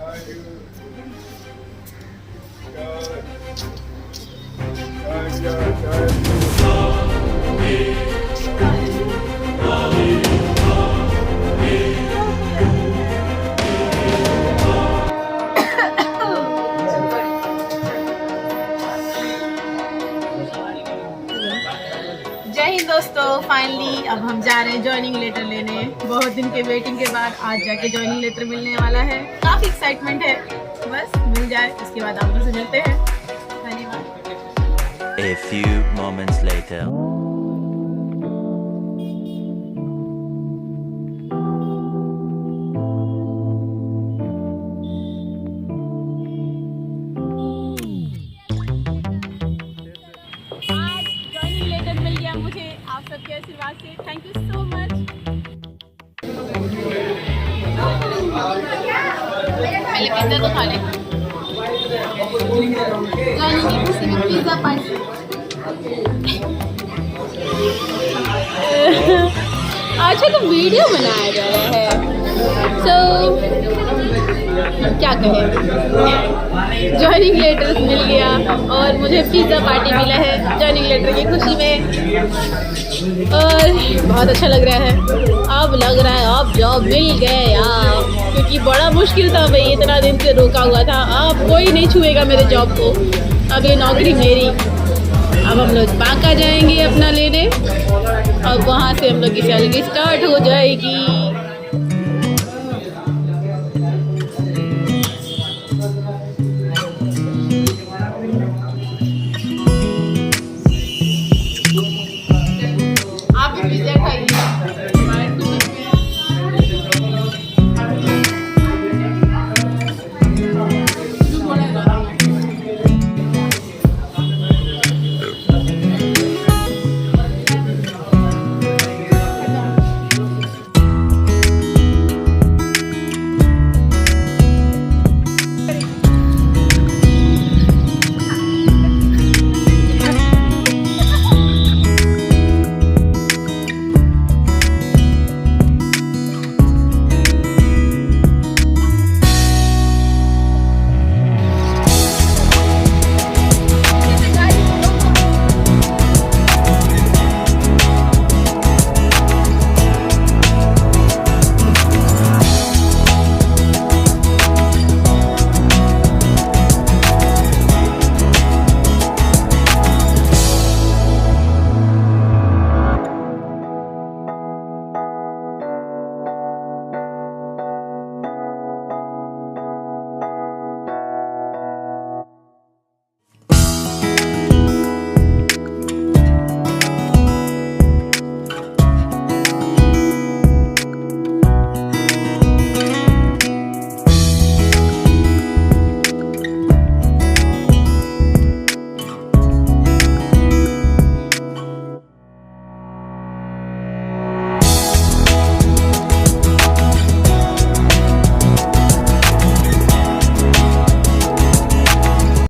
जय हिंद दोस्तों, फाइनली अब हम जा रहे हैं ज्वाइनिंग लेटर लेने। बहुत दिन के वेटिंग के बाद आज जाके ज्वाइनिंग लेटर मिलने वाला है। काफी एक्साइटमेंट है, बस मिल जाए उसके बाद आप लोग से मिलते हैं। धन्यवाद। A few moments later. आप सबके आशीर्वाद से थैंक यू सो मच। पहले पिज्जा तो खा ले। Pizza party. अच्छा तो वीडियो बनाया जा रहा है, क्या कहें, ज्वाइनिंग लेटर मिल गया और मुझे पिज़्ज़ा पार्टी मिला है ज्वाइनिंग लेटर की खुशी में, और बहुत अच्छा लग रहा है। अब लग रहा है अब जॉब मिल गए यार, क्योंकि बड़ा मुश्किल था भाई, इतना दिन से रोका हुआ था। अब कोई नहीं छुएगा मेरे जॉब को, अब ये नौकरी मेरी। अब हम लोग बांका जाएंगे अपना लेने, अब वहाँ से हम लोग की सैलरी स्टार्ट हो जाएगी।